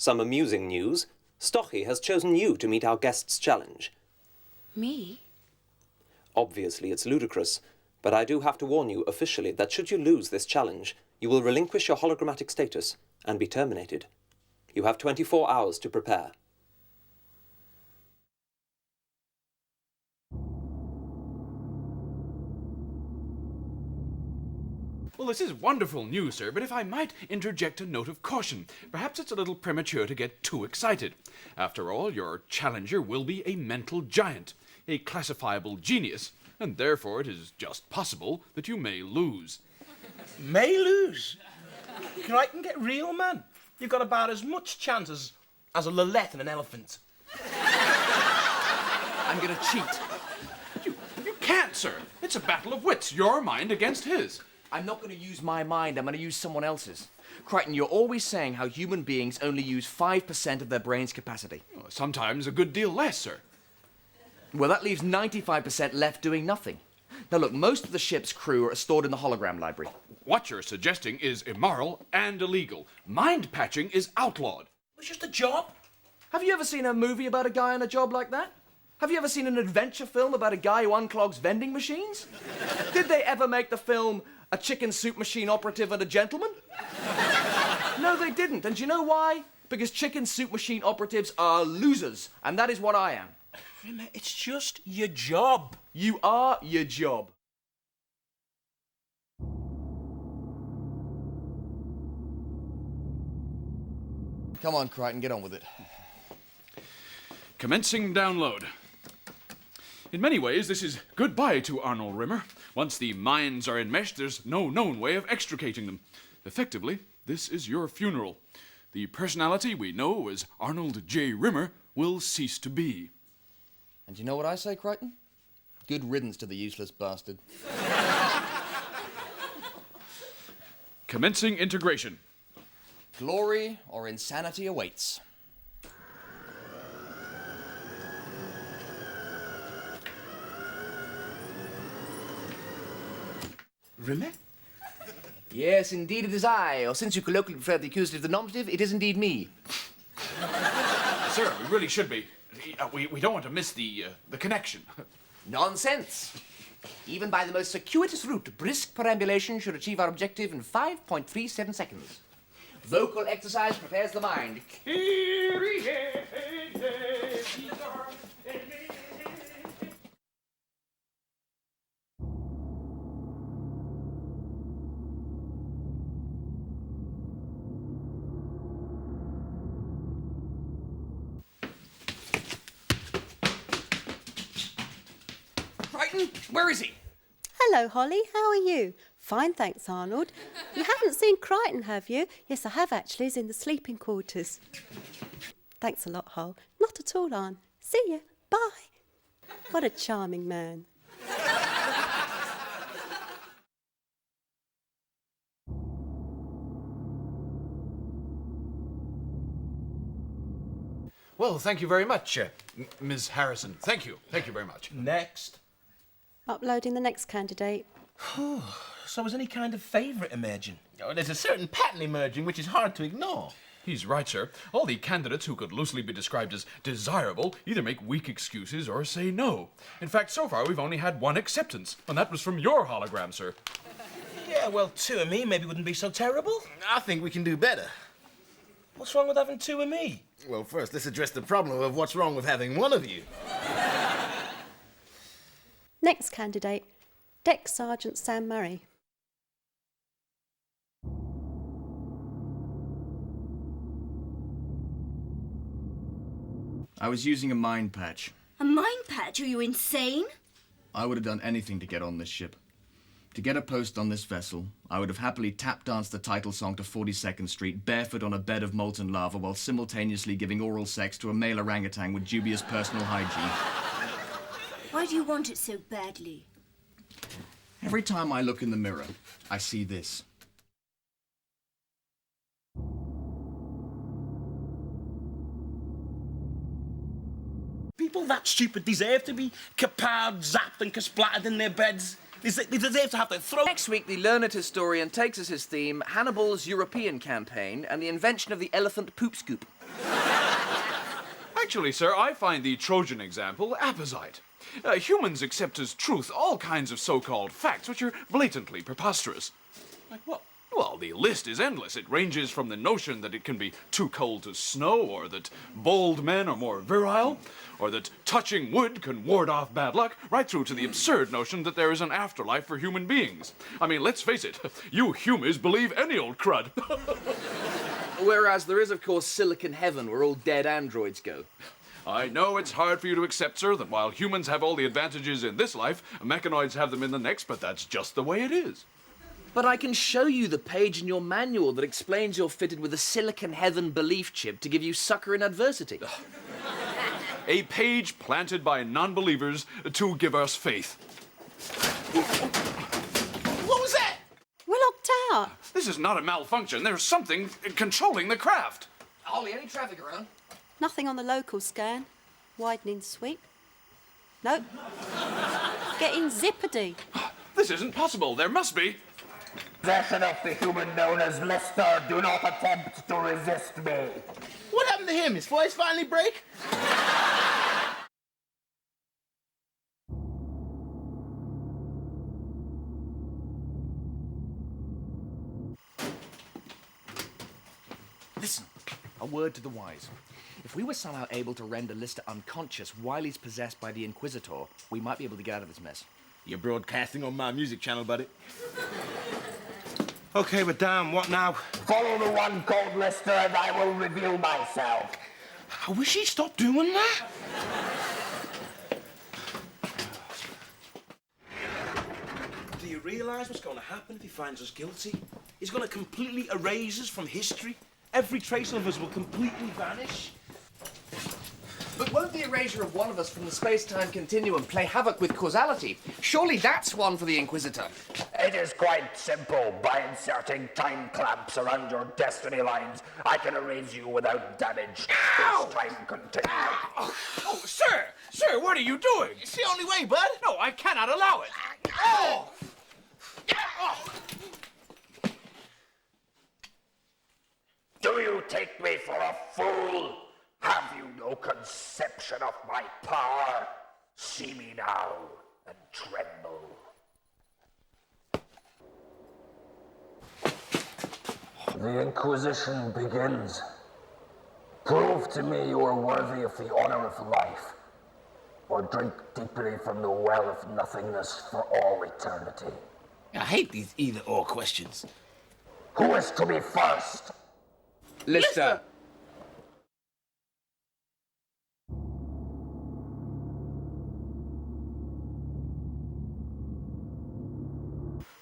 Some amusing news. Stochy has chosen you to meet our guest's challenge. Me? Obviously, it's ludicrous, but I do have to warn you officially that should you lose this challenge, you will relinquish your hologrammatic status and be terminated. You have 24 hours to prepare. Well, this is wonderful news, sir, but if I might interject a note of caution, perhaps it's a little premature to get too excited. After all, your challenger will be a mental giant, a classifiable genius, and therefore it is just possible that you may lose. May lose? Kryten, get real, man. You've got about as much chance as a Lilith and an elephant. I'm gonna cheat. You can't, sir. It's a battle of wits, your mind against his. I'm not going to use my mind, I'm going to use someone else's. Kryten, you're always saying how human beings only use 5% of their brain's capacity. Oh, sometimes a good deal less, sir. Well, that leaves 95% left doing nothing. Now look, most of the ship's crew are stored in the hologram library. What you're suggesting is immoral and illegal. Mind patching is outlawed. It's just a job. Have you ever seen a movie about a guy on a job like that? Have you ever seen an adventure film about a guy who unclogs vending machines? Did they ever make the film A Chicken Soup Machine Operative and a Gentleman? No, they didn't. And do you know why? Because chicken soup machine operatives are losers, and that is what I am. Rimmer, it's just your job. You are your job. Come on, Kryten, get on with it. Commencing download. In many ways, this is goodbye to Arnold Rimmer. Once the minds are enmeshed, there's no known way of extricating them. Effectively, this is your funeral. The personality we know as Arnold J. Rimmer will cease to be. And you know what I say, Kryten? Good riddance to the useless bastard. Commencing integration. Glory or insanity awaits. Rimmer? Yes, indeed it is I, or since you colloquially prefer the accusative to the nominative, it is indeed me. Sir, we really should be. We don't want to miss the connection. Nonsense. Even by the most circuitous route, brisk perambulation should achieve our objective in 5.37 seconds. Vocal exercise prepares the mind. Kryten, where is he? Hello, Holly. How are you? Fine, thanks, Arnold. You haven't seen Kryten, have you? Yes, I have, actually. He's in the sleeping quarters. Thanks a lot, Hol. Not at all, Arn. See you. Bye. What a charming man. Well, thank you very much, Ms. Harrison. Thank you. Thank you very much. Next. Uploading the next candidate. So is any kind of favourite emerging? Oh, there's a certain pattern emerging which is hard to ignore. He's right, sir. All the candidates who could loosely be described as desirable either make weak excuses or say no. In fact, so far we've only had one acceptance, and that was from your hologram, sir. Yeah, well, two of me maybe wouldn't be so terrible. I think we can do better. What's wrong with having two of me? Well, first, let's address the problem of what's wrong with having one of you. Next candidate, Deck Sergeant Sam Murray. I was using a mind patch. A mind patch? Are you insane? I would have done anything to get on this ship. To get a post on this vessel, I would have happily tap-danced the title song to 42nd Street, barefoot on a bed of molten lava, while simultaneously giving oral sex to a male orangutan with dubious personal hygiene. Why do you want it so badly? Every time I look in the mirror, I see this. People that stupid deserve to be kapowed, zapped and kasplattered in their beds. They deserve to have their throat. Next week, the learned historian takes as his theme Hannibal's European campaign and the invention of the elephant poop scoop. Actually, sir, I find the Trojan example apposite. Humans accept as truth all kinds of so-called facts which are blatantly preposterous. Like what? Well, the list is endless. It ranges from the notion that it can be too cold to snow, or that bald men are more virile, or that touching wood can ward off bad luck, right through to the absurd notion that there is an afterlife for human beings. I mean, let's face it, you humans believe any old crud. Whereas there is, of course, Silicon Heaven, where all dead androids go. I know it's hard for you to accept, sir, that while humans have all the advantages in this life, mechanoids have them in the next, but that's just the way it is. But I can show you the page in your manual that explains you're fitted with a Silicon Heaven belief chip to give you succor in adversity. A page planted by non-believers to give us faith. What was that? We're locked out. This is not a malfunction. There's something controlling the craft. Ollie, any traffic around? Nothing on the local scan. Widening sweep. Nope. Getting zippity. This isn't possible. There must be. Possession of the human known as Lister. Do not attempt to resist me. What happened to him? His voice finally break? Listen, a word to the wise. If we were somehow able to render Lister unconscious while he's possessed by the Inquisitor, we might be able to get out of this mess. You're broadcasting on my music channel, buddy. Okay, but damn, what now? Follow the one called Lister and I will reveal myself. I wish he'd stop doing that. Do you realise what's going to happen if he finds us guilty? He's going to completely erase us from history. Every trace of us will completely vanish. But won't the erasure of one of us from the space-time continuum play havoc with causality? Surely that's one for the Inquisitor. It is quite simple. By inserting time clamps around your destiny lines, I can erase you without damage. Ow! This time continuum. Oh, sir! Sir, what are you doing? It's the only way, bud. No, I cannot allow it. Oh! Do you take me for a fool? Have you no conception of my power? See me now and tremble. The Inquisition begins. Prove to me you are worthy of the honor of life, or drink deeply from the well of nothingness for all eternity. I hate these either-or questions. Who is to be first? Lister.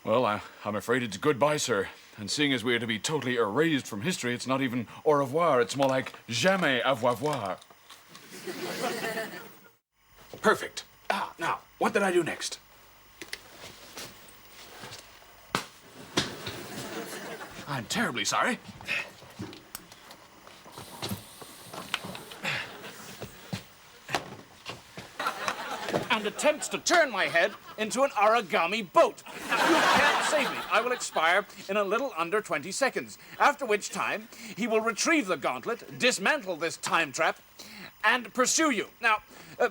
Well, I'm afraid it's goodbye, sir. And seeing as we are to be totally erased from history, it's not even au revoir. It's more like jamais avoir voir. Perfect. Now, what did I do next? I'm terribly sorry. And attempts to turn my head into an origami boat. You can't save me. I will expire in a little under 20 seconds, after which time he will retrieve the gauntlet, dismantle this time trap, and pursue you. Now,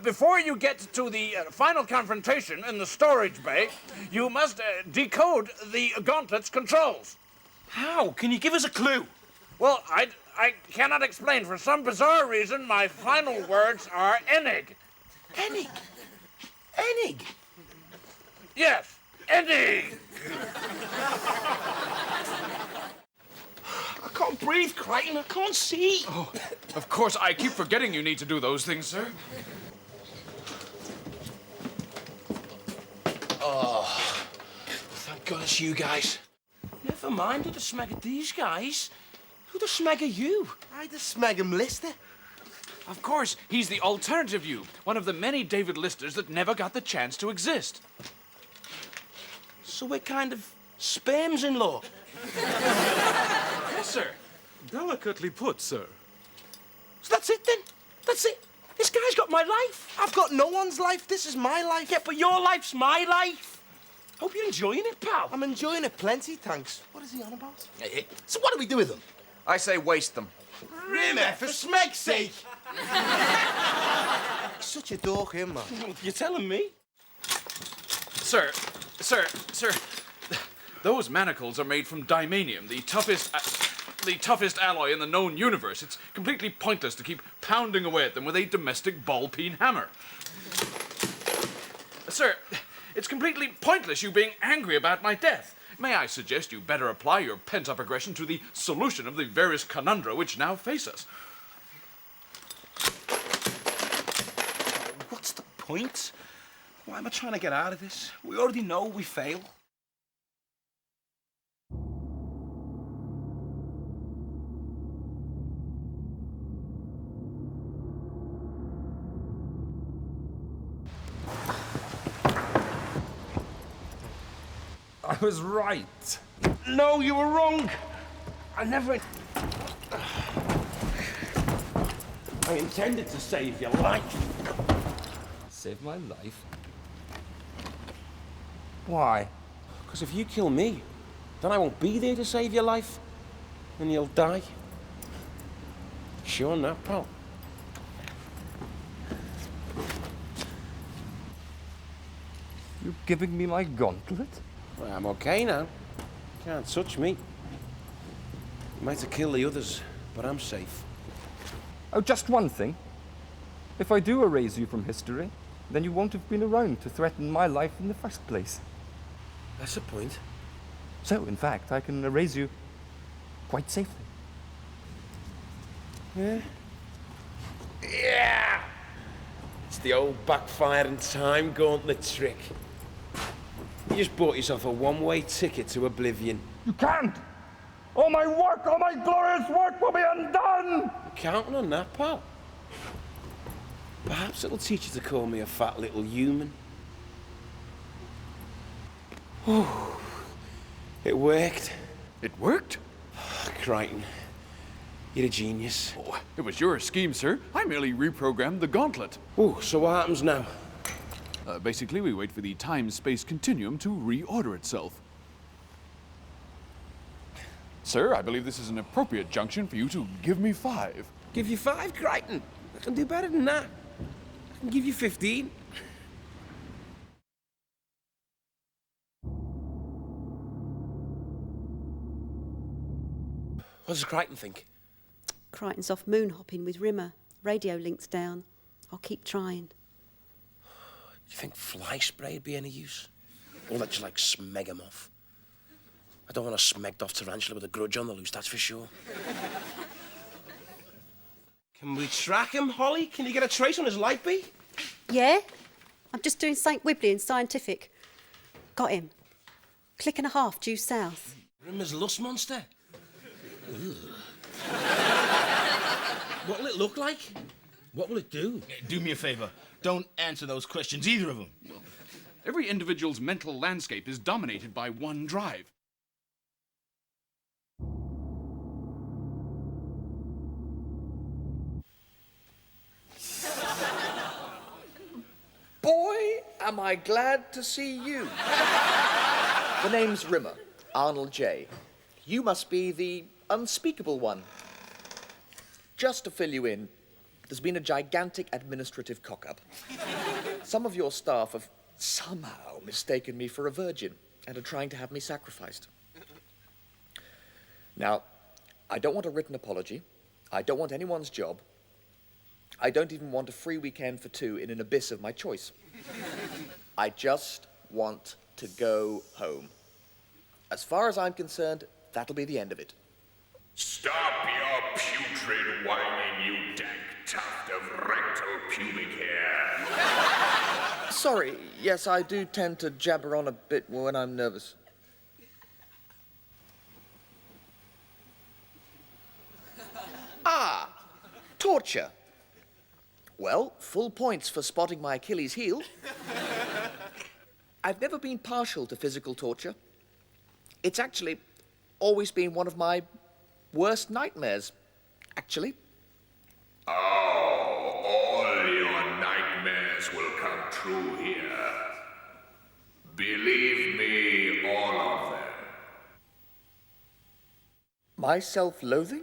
before you get to the final confrontation in the storage bay, you must decode the gauntlet's controls. How? Can you give us a clue? Well, I cannot explain. For some bizarre reason, my final words are Enig. Enig? Enig? Yes, Enig! I can't breathe, Kryten. I can't see. Oh, of course, I keep forgetting you need to do those things, sir. Oh, thank God it's you guys. Never mind who the smeg are these guys. Who the smeg are you? I the smeg 'em, Lister. Of course, he's the alternative you, one of the many David Listers that never got the chance to exist. So we're kind of spams-in-law. Yes, sir. Delicately put, sir. So that's it, then? That's it? This guy's got my life. I've got no one's life. This is my life. Yeah, but your life's my life. Hope you're enjoying it, pal. I'm enjoying it plenty, thanks. What is he on about? So what do we do with them? I say waste them. Rimmer, for smeg's sake! Such a dork, him, man. You're telling me? Sir, those manacles are made from dimanium, the toughest alloy in the known universe. It's completely pointless to keep pounding away at them with a domestic ball-peen hammer. Sir, it's completely pointless you being angry about my death. May I suggest you better apply your pent-up aggression to the solution of the various conundra which now face us? What's the point? Why am I trying to get out of this? We already know we fail. I was right. No, you were wrong. I never... I intended to save your life. Save my life? Why? Because if you kill me, then I won't be there to save your life. And you'll die. Sure enough, pal. You're giving me my gauntlet? Well, I'm okay now. Can't touch me. You might have killed the others, but I'm safe. Oh, just one thing. If I do erase you from history, then you won't have been around to threaten my life in the first place. That's the point. So, in fact, I can erase you quite safely. Yeah? Yeah! It's the old backfiring time gauntlet trick. You just bought yourself a one-way ticket to oblivion. You can't! All my work, all my glorious work will be undone! I'm counting on that, pal. Perhaps it'll teach you to call me a fat little human. Whew. It worked. It worked? Kryten, you're a genius. Oh, it was your scheme, sir. I merely reprogrammed the gauntlet. Oh, so what happens now? Basically, we wait for the time-space continuum to reorder itself. Sir, I believe this is an appropriate junction for you to give me 5. Give you 5, Kryten? I can do better than that. I can give you 15. What does Kryten think? Kryten's off moon hopping with Rimmer. Radio link's down. I'll keep trying. You think fly spray'd be any use? Or that just like smeg him off? I don't want a smegged off tarantula with a grudge on the loose, that's for sure. Can we track him, Holly? Can you get a trace on his light beam? Yeah? I'm just doing St. Wibley in scientific. Got him. 1.5 due south. Rimmer's lust monster? What'll it look like? What will it do? Do me a favor. Don't answer those questions, either of them. Every individual's mental landscape is dominated by one drive. Boy, am I glad to see you. The name's Rimmer, Arnold J. You must be the unspeakable one. Just to fill you in, there's been a gigantic administrative cock-up. Some of your staff have somehow mistaken me for a virgin and are trying to have me sacrificed. Now, I don't want a written apology. I don't want anyone's job. I don't even want a free weekend for 2 in an abyss of my choice. I just want to go home. As far as I'm concerned, that'll be the end of it. Stop your putrid whining, you dank tuft of rectal pubic hair. Sorry, yes, I do tend to jabber on a bit when I'm nervous. Ah, torture. Well, full points for spotting my Achilles heel. I've never been partial to physical torture. It's actually always been one of my worst nightmares, actually. Oh, all your nightmares will come true here. Believe me, all of them. My self-loathing?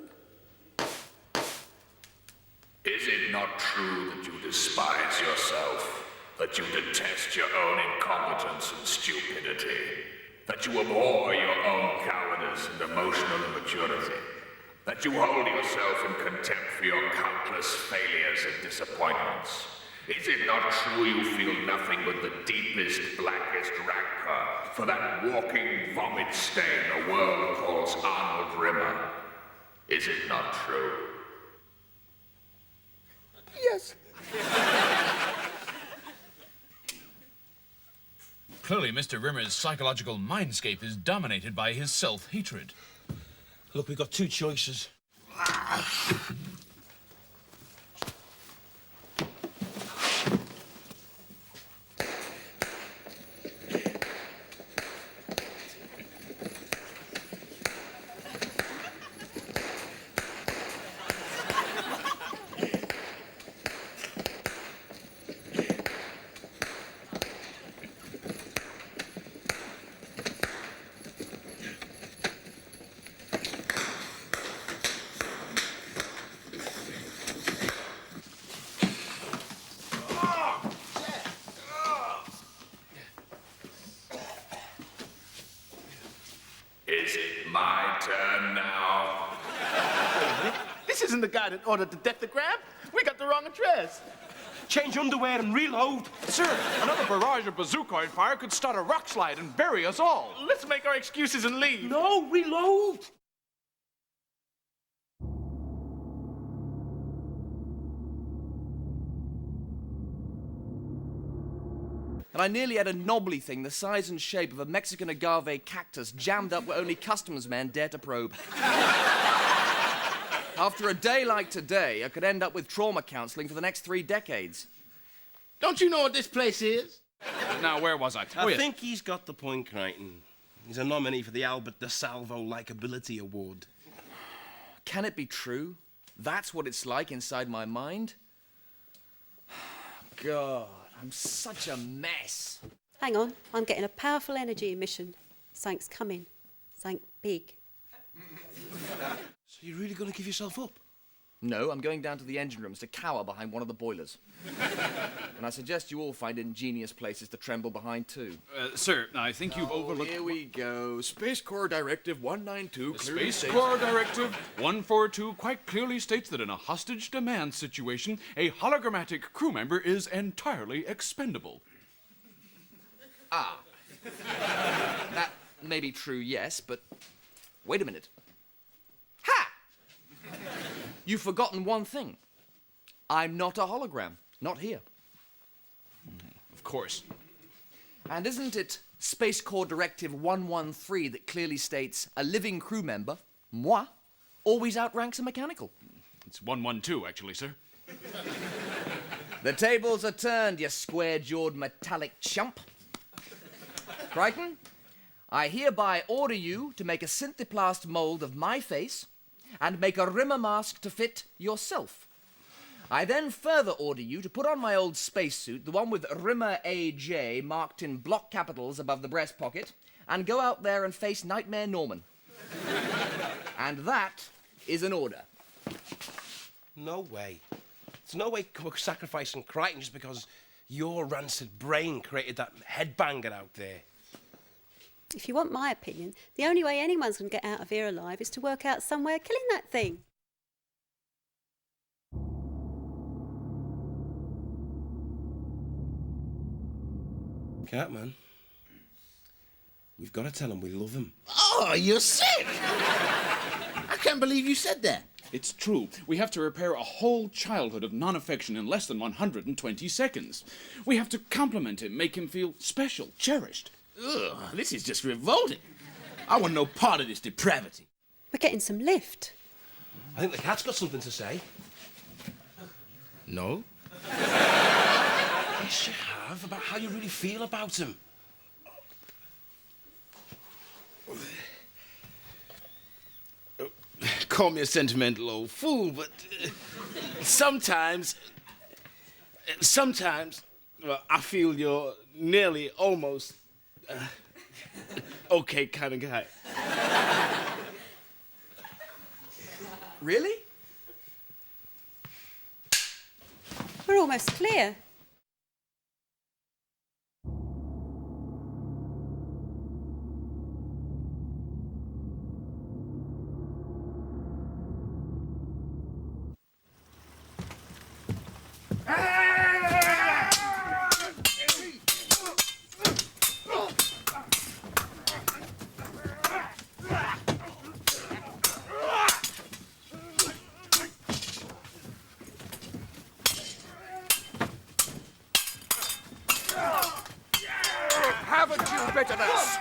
Is it not true that you despise yourself? That you detest your own incompetence and stupidity? That you abhor your own cowardice and emotional immaturity? That you hold yourself in contempt for your countless failures and disappointments? Is it not true you feel nothing but the deepest, blackest rancor for that walking vomit stain the world calls Arnold Rimmer? Is it not true? Yes. Clearly, Mr. Rimmer's psychological mindscape is dominated by his self-hatred. Look, we've got two choices. Is it my turn now? This isn't the guy that ordered the decagram. We got the wrong address. Change underwear and reload. Sir, another barrage of bazooka fire could start a rock slide and bury us all. Let's make our excuses and leave. No, reload. And I nearly had a knobbly thing the size and shape of a Mexican agave cactus jammed up where only customs men dare to probe. After a day like today, I could end up with trauma counseling for the next 3 decades. Don't you know what this place is? Now, where was I? I think he's got the point, Kryten. He's a nominee for the Albert DeSalvo Likeability Award. Can it be true? That's what it's like inside my mind? God, I'm such a mess. Hang on, I'm getting a powerful energy emission. Something's coming. Something big. So you're really going to give yourself up? No, I'm going down to the engine rooms to cower behind one of the boilers. And I suggest you all find ingenious places to tremble behind, too. Sir, I think you've overlooked... Here we go. Space Corps Directive 192 clearly Space states... Corps Directive 142 quite clearly states that in a hostage demand situation, a hologrammatic crew member is entirely expendable. Ah. That may be true, yes, but wait a minute. Ha! You've forgotten one thing. I'm not a hologram. Not here. Of course. And isn't it Space Corps Directive 113 that clearly states a living crew member, moi, always outranks a mechanical? It's 112, actually, sir. The tables are turned, you square-jawed metallic chump. Kryten, I hereby order you to make a syntheplast mold of my face and make a Rimmer mask to fit yourself. I then further order you to put on my old spacesuit, the one with Rimmer AJ marked in block capitals above the breast pocket, and go out there and face Nightmare Norman. And that is an order. No way. There's no way we're sacrificing Kryten just because your rancid brain created that headbanger out there. If you want my opinion, the only way anyone's going to get out of here alive is to work out some way of killing that thing. Catman, we've got to tell him we love him. Oh, you're sick! I can't believe you said that. It's true. We have to repair a whole childhood of non-affection in less than 120 seconds. We have to compliment him, make him feel special, cherished. Ugh, this is just revolting. I want no part of this depravity. We're getting some lift. I think the cat's got something to say. No? Yes, you have, about how you really feel about him. Call me a sentimental old fool, but sometimes, well, I feel you're nearly almost Okay kind of guy. Really? We're almost clear. Haven't you bitterness?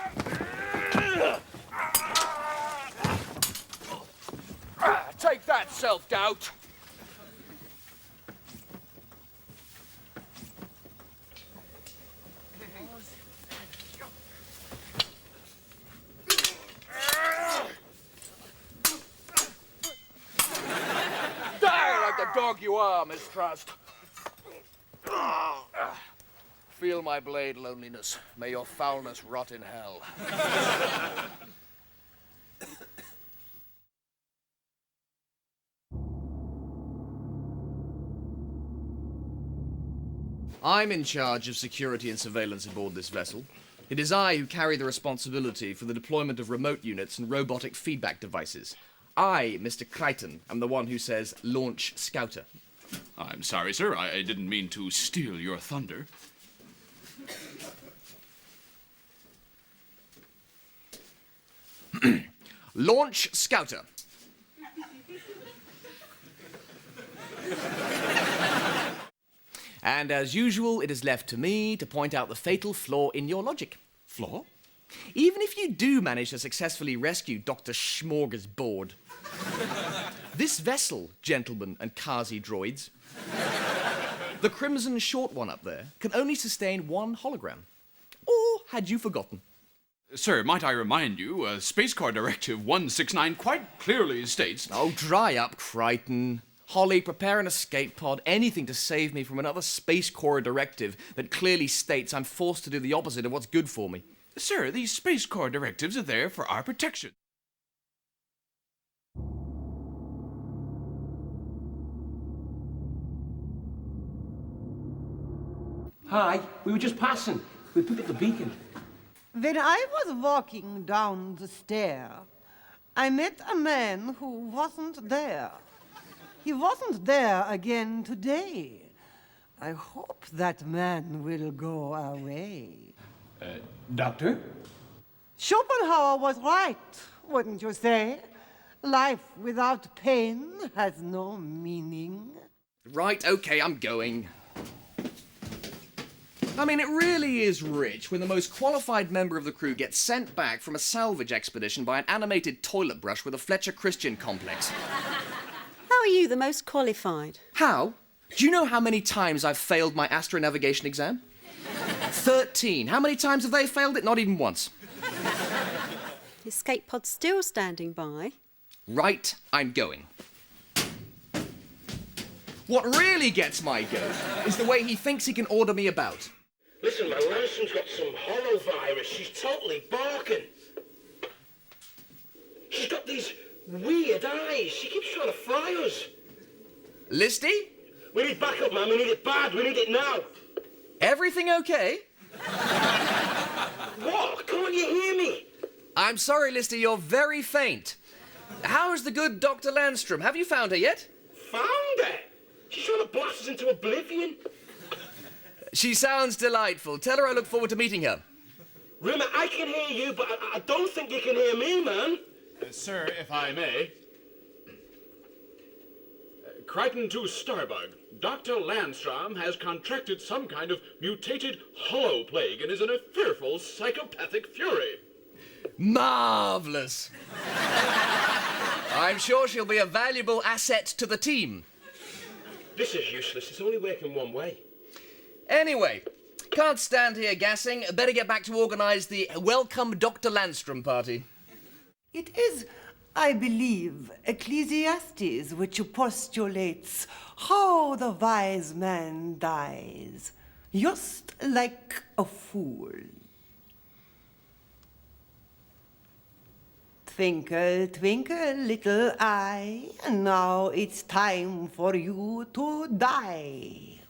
Take that, self-doubt. Die like the dog you are, mistrust. Feel my blade, loneliness. May your foulness rot in hell. I'm in charge of security and surveillance aboard this vessel. It is I who carry the responsibility for the deployment of remote units and robotic feedback devices. I, Mr. Kryten, am the one who says, launch Scouter. I'm sorry, sir. I didn't mean to steal your thunder. Launch Scouter. And as usual, it is left to me to point out the fatal flaw in your logic. Flaw? Even if you do manage to successfully rescue Dr. Smorgasbord. This vessel, gentlemen and Kazi droids, the crimson short one up there, can only sustain one hologram. Or had you forgotten? Sir, might I remind you, Space Corps Directive 169 quite clearly states... Oh, dry up, Kryten. Holly, prepare an escape pod, anything to save me from another Space Corps directive that clearly states I'm forced to do the opposite of what's good for me. Sir, these Space Corps directives are there for our protection. Hi, we were just passing. We picked up the beacon. When I was walking down the stair, I met a man who wasn't there. He wasn't there again today. I hope that man will go away. Doctor? Schopenhauer was right, wouldn't you say? Life without pain has no meaning. Right, okay, I'm going. I mean, it really is rich when the most qualified member of the crew gets sent back from a salvage expedition by an animated toilet brush with a Fletcher Christian complex. How are you the most qualified? How? Do you know how many times I've failed my astronavigation exam? 13. How many times have they failed it? Not even once. The escape pod's still standing by. Right, I'm going. What really gets my goat is the way he thinks he can order me about. Listen, my Lansom's got some holovirus. She's totally barking. She's got these weird eyes. She keeps trying to fry us. Listy? We need backup, man. We need it bad. We need it now. Everything okay? What? Can't you hear me? I'm sorry, Listy, you're very faint. How's the good Dr. Landstrom? Have you found her yet? Found her? She's trying to blast us into oblivion. She sounds delightful. Tell her I look forward to meeting her. Rimmer, I can hear you, but I don't think you can hear me, man. Sir, if I may... Kryten to Starbug. Dr. Landstrom has contracted some kind of mutated hollow plague and is in a fearful psychopathic fury. Marvellous. I'm sure she'll be a valuable asset to the team. This is useless. It's only working one way. Anyway, can't stand here gassing. Better get back to organise the Welcome Dr. Landstrom party. It is, I believe, Ecclesiastes which postulates how the wise man dies, just like a fool. Twinkle, twinkle, little eye, now it's time for you to die.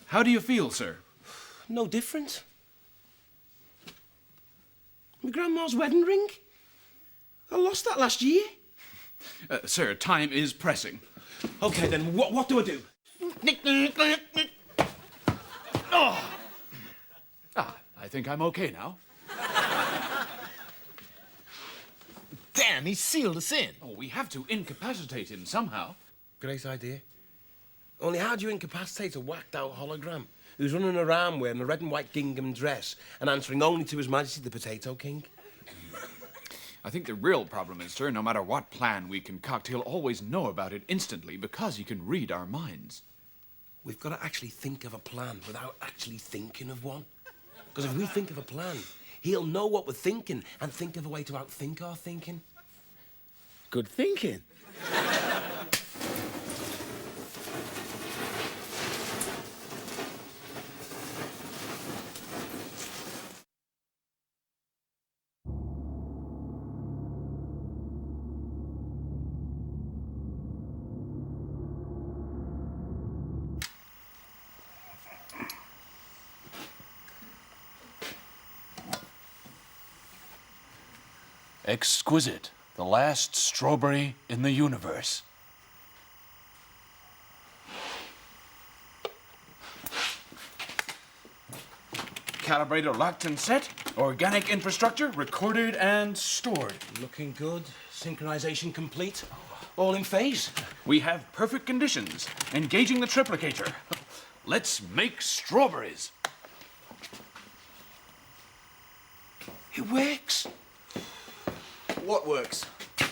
How do you feel, sir? No different. My grandma's wedding ring? I lost that last year. Sir, time is pressing. Okay, then, what do I do? Oh! I think I'm okay now. Damn, he sealed us in. Oh, we have to incapacitate him somehow. Great idea. Only how do you incapacitate a whacked-out hologram who's running around wearing a red and white gingham dress and answering only to His Majesty the Potato King? I think the real problem is, sir, no matter what plan we concoct, he'll always know about it instantly because he can read our minds. We've got to actually think of a plan without actually thinking of one. Because if we think of a plan, he'll know what we're thinking and think of a way to outthink our thinking. Good thinking. Exquisite. The last strawberry in the universe. Calibrator locked and set. Organic infrastructure recorded and stored. Looking good. Synchronization complete. All in phase. We have perfect conditions. Engaging the triplicator. Let's make strawberries. It works. What works?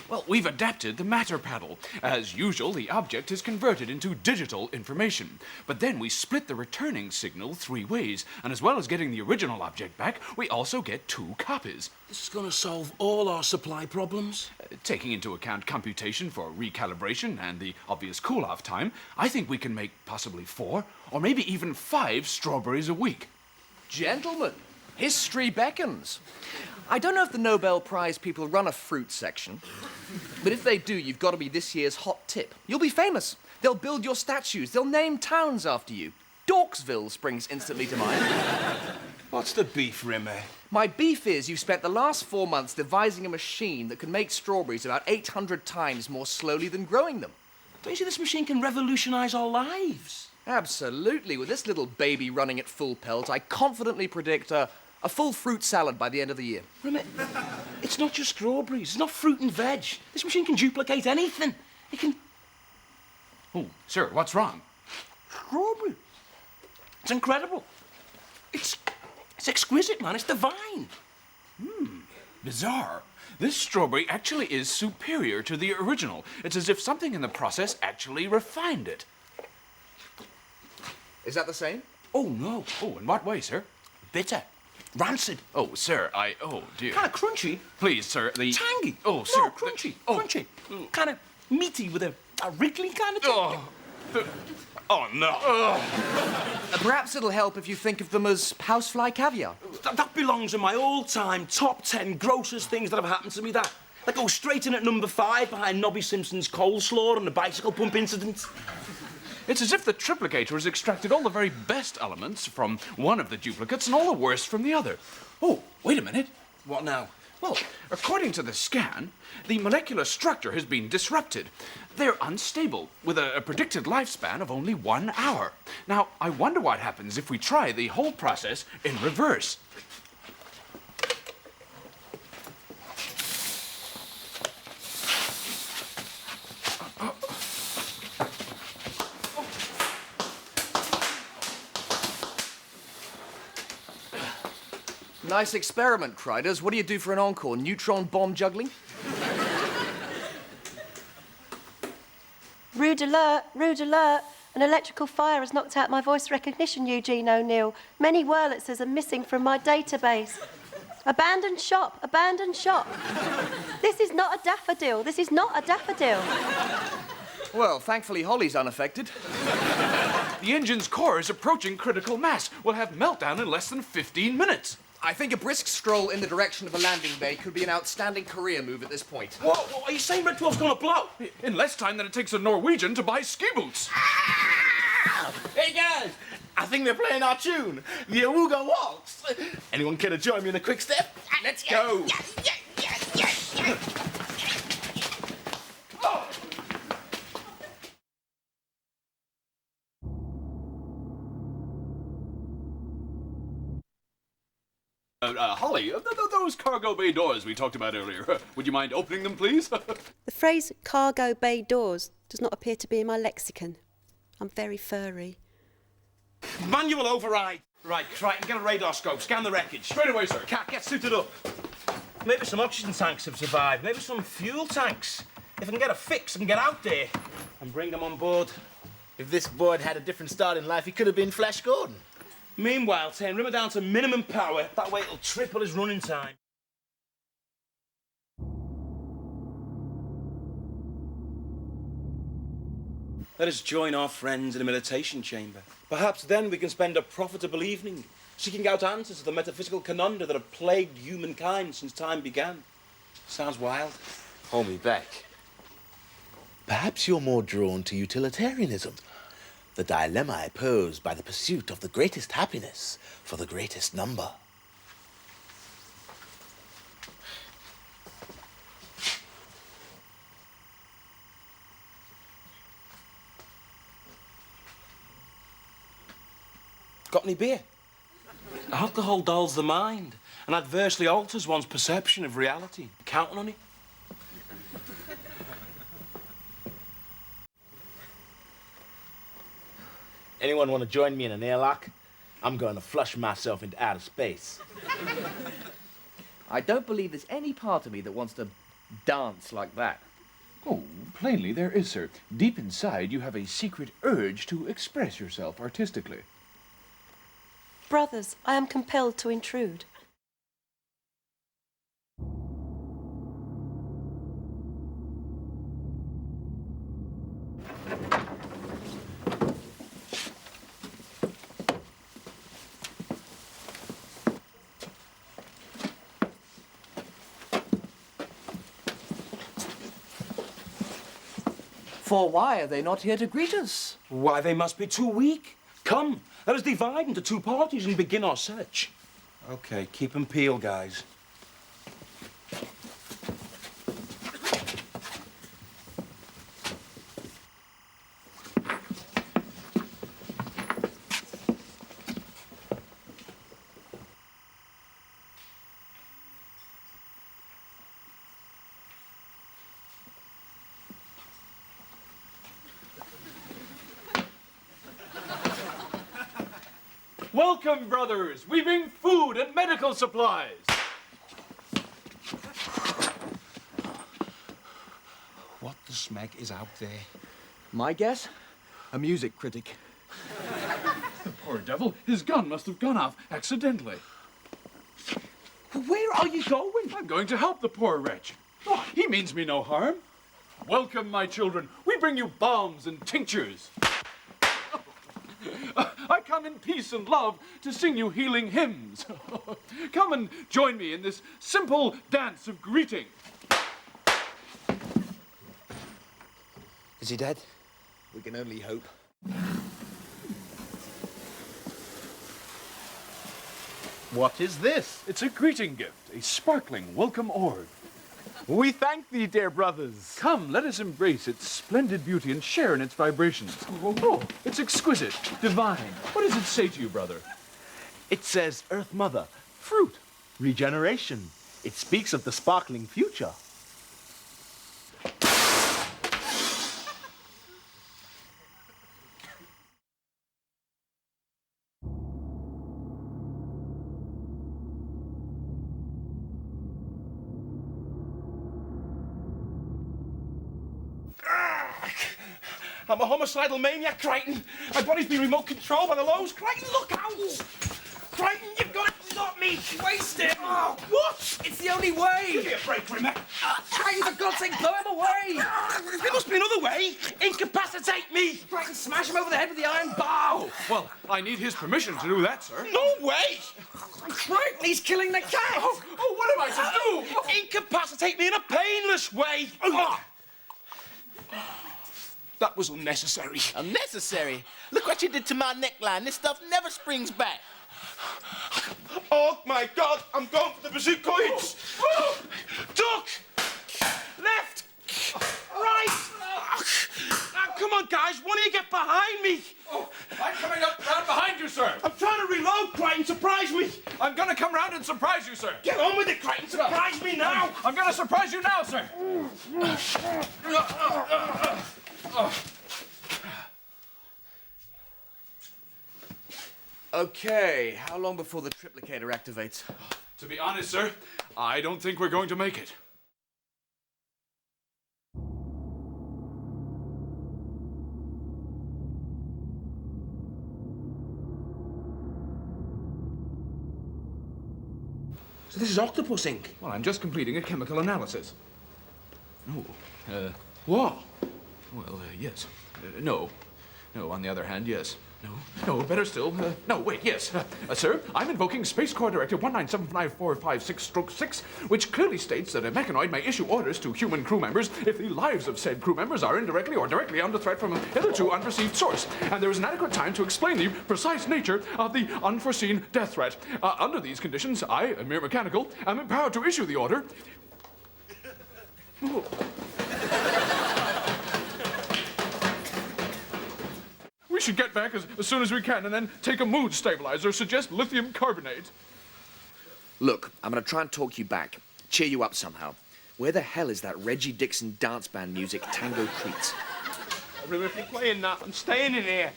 Well, we've adapted the matter paddle. As usual, the object is converted into digital information. But then we split the returning signal 3 ways, and as well as getting the original object back, we also get 2 copies. This is going to solve all our supply problems. Taking into account computation for recalibration and the obvious cool-off time, I think we can make possibly 4 or maybe even 5 strawberries a week. Gentlemen, history beckons. I don't know if the Nobel Prize people run a fruit section, but if they do, you've got to be this year's hot tip. You'll be famous. They'll build your statues. They'll name towns after you. Dorksville springs instantly to mind. What's the beef, Rimmer? My beef is you've spent the last 4 months devising a machine that can make strawberries about 800 times more slowly than growing them. Don't you see this machine can revolutionize our lives? Absolutely. With this little baby running at full pelt, I confidently predict a full fruit salad by the end of the year. Rimmer, it's not just strawberries. It's not fruit and veg. This machine can duplicate anything. It can... Oh, sir, what's wrong? Strawberry. It's incredible. It's exquisite, man. It's divine. Bizarre. This strawberry actually is superior to the original. It's as if something in the process actually refined it. Is that the same? Oh, no. Oh, in what way, sir? Bitter. Rancid. Oh, sir, oh, dear. Kind of crunchy. Please, sir, Tangy. Oh, sir. No, crunchy. Crunchy. Kind of meaty with a wriggly kind of thing. Oh, no. Perhaps it'll help if you think of them as housefly caviar. That belongs in my all-time top 10 grossest things that have happened to me. That goes straight in at number 5 behind Nobby Simpson's coleslaw and the bicycle pump incident. It's as if the triplicator has extracted all the very best elements from one of the duplicates and all the worst from the other. Oh, wait a minute. What now? Well, according to the scan, the molecular structure has been disrupted. They're unstable, with a predicted lifespan of only 1 hour. Now, I wonder what happens if we try the whole process in reverse. Nice experiment, Kryten. What do you do for an encore? Neutron bomb juggling? Rude alert, rude alert. An electrical fire has knocked out my voice recognition, Eugene O'Neill. Many Wurlitzers are missing from my database. Abandoned shop, abandoned shop. This is not a daffodil, this is not a daffodil. Well, thankfully Holly's unaffected. The engine's core is approaching critical mass. We'll have meltdown in less than 15 minutes. I think a brisk stroll in the direction of the landing bay could be an outstanding career move at this point. What? Are you saying Red Dwarf's gonna blow? In less time than it takes a Norwegian to buy ski boots. Hey, guys! I think they're playing our tune, the Awooga Waltz. Anyone care to join me in a quick step? Let's go! Holly, those cargo bay doors we talked about earlier, would you mind opening them, please? The phrase cargo bay doors does not appear to be in my lexicon. I'm very furry. Manual override. Right, Kryten, get a radar scope, scan the wreckage. Straight away, sir. Cat, get suited up. Maybe some oxygen tanks have survived, maybe some fuel tanks. If I can get a fix, I can get out there and bring them on board. If this boy had a different start in life, he could have been Flash Gordon. Meanwhile, turn Rimmer down to minimum power. That way it'll triple his running time. Let us join our friends in a meditation chamber. Perhaps then we can spend a profitable evening seeking out answers to the metaphysical conundra that have plagued humankind since time began. Sounds wild. Hold me back. Perhaps you're more drawn to utilitarianism, the dilemma posed by the pursuit of the greatest happiness for the greatest number. Got any beer? Alcohol dulls the mind and adversely alters one's perception of reality. Counting on it? Anyone want to join me in an airlock? I'm going to flush myself into outer space. I don't believe there's any part of me that wants to dance like that. Oh, plainly there is, sir. Deep inside, you have a secret urge to express yourself artistically. Brothers, I am compelled to intrude. For why are they not here to greet us? Why, they must be too weak. Come, let us divide into two parties and begin our search. Okay, keep them peeled, guys. Welcome, brothers. We bring food and medical supplies. What the smeg is out there? My guess? A music critic. The poor devil. His gun must have gone off accidentally. Where are you going? I'm going to help the poor wretch. Oh, he means me no harm. Welcome, my children. We bring you balms and tinctures. I come in peace and love to sing you healing hymns. Come and join me in this simple dance of greeting. Is he dead? We can only hope. What is this? It's a greeting gift, a sparkling welcome orb. We thank thee, dear brothers. Come, let us embrace its splendid beauty and share in its vibrations. Oh, it's exquisite, divine. What does it say to you, brother? It says, Earth Mother, fruit, regeneration. It speaks of the sparkling future. I'm a homicidal maniac, Kryten. My body's been remote controlled by the lows. Kryten, look out! Kryten, you've got to stop me! Waste it! Oh, what? It's the only way! Give me a break, Rimmer. Kryten, for God's sake, blow him away! There must be another way. Incapacitated. smash him over the head with the iron bow. Well, I need his permission to do that, sir. No way! Kryten, he's killing the cat. Oh, what am I to do? Incapacitate me in a painless way. That was unnecessary. Unnecessary? Look what you did to my neckline. This stuff never springs back. Oh, my God. I'm going for the bazooka coins. Duck! Left! Right! Now, come on, guys. Why don't you get behind me? Oh, I'm coming up round behind you, sir. I'm trying to reload, Kryten. Surprise me. I'm going to come round and surprise you, sir. Get on with it, Kryten. Surprise me now. I'm going to surprise you now, sir. Okay, how long before the triplicator activates? To be honest, sir, I don't think we're going to make it. So this is octopus ink? Well, I'm just completing a chemical analysis. Oh, What? well, yes. No. No, on the other hand, yes. No, better still. No, wait, yes. Sir, I'm invoking Space Corps Directive 1975456-6, which clearly states that a mechanoid may issue orders to human crew members if the lives of said crew members are indirectly or directly under threat from a hitherto unperceived source, and there is an adequate time to explain the precise nature of the unforeseen death threat. Under these conditions, I, a mere mechanical, am empowered to issue the order. We should get back as soon as we can and then take a mood stabilizer, suggest lithium carbonate. Look, I'm going to try and talk you back. Cheer you up somehow. Where the hell is that Reggie Dixon dance band music, Tango Treats? Rimmer, if you're playing that, I'm staying in here.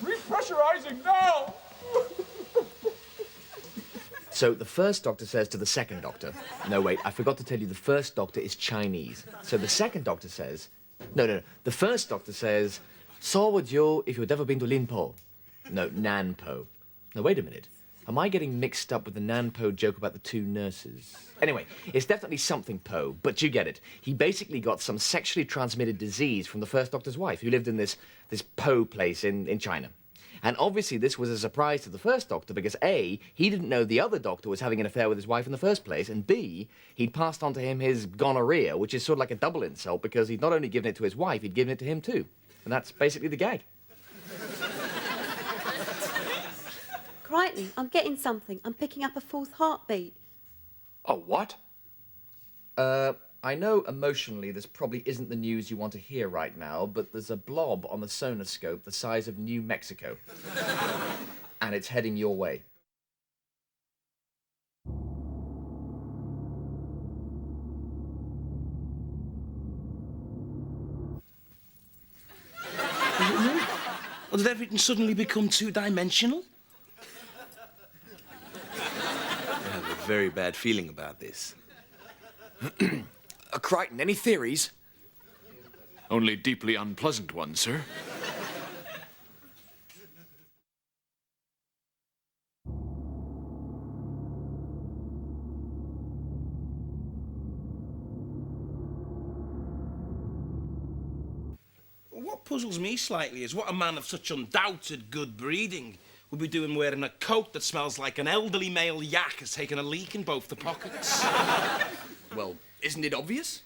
Repressurizing now! So the first doctor says to the second doctor, no, wait, I forgot to tell you the first doctor is Chinese. So the second doctor says, no, the first doctor says, so would you if you'd ever been to Linpo? No, Nanpo. Now, wait a minute. Am I getting mixed up with the Nanpo joke about the two nurses? Anyway, it's definitely something Po, but you get it. He basically got some sexually transmitted disease from the first doctor's wife, who lived in this Po place in China. And obviously this was a surprise to the first doctor because A, he didn't know the other doctor was having an affair with his wife in the first place, and B, he'd passed on to him his gonorrhea, which is sort of like a double insult because he'd not only given it to his wife, he'd given it to him too. And that's basically the gag. Kryten, I'm getting something. I'm picking up a fourth heartbeat. A what? I know emotionally this probably isn't the news you want to hear right now, but there's a blob on the sonoscope the size of New Mexico. And it's heading your way. Or did everything suddenly become two-dimensional? I have a very bad feeling about this. Kryten, any theories? Only deeply unpleasant ones, sir. What puzzles me slightly is what a man of such undoubted good breeding would be doing wearing a coat that smells like an elderly male yak has taken a leak in both the pockets. Well, isn't it obvious?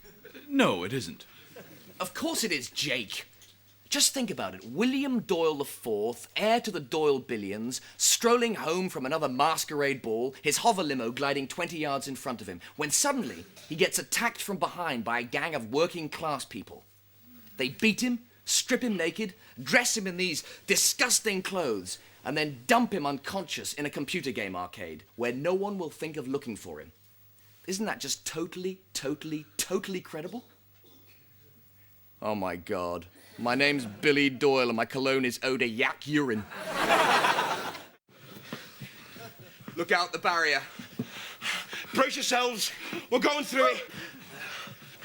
No, it isn't. Of course it is, Jake. Just think about it. William Doyle IV, heir to the Doyle billions, strolling home from another masquerade ball, his hover limo gliding 20 yards in front of him, when suddenly he gets attacked from behind by a gang of working class people. They beat him, strip him naked, dress him in these disgusting clothes, and then dump him unconscious in a computer game arcade where no one will think of looking for him. Isn't that just totally credible? Oh my God. My name's Billy Doyle and my cologne is eau de yak urine. Look out the barrier. Brace yourselves. We're going through it.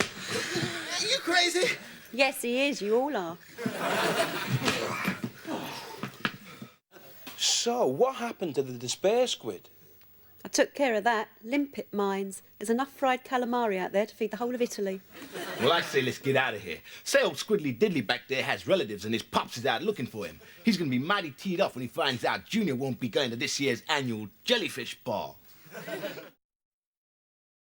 Are you crazy? Yes, he is. You all are. So, what happened to the despair squid? I took care of that. Limpet mines. There's enough fried calamari out there to feed the whole of Italy. Well, I say let's get out of here. Say old Squiddly Diddly back there has relatives and his pops is out looking for him. He's going to be mighty teed off when he finds out Junior won't be going to this year's annual jellyfish ball.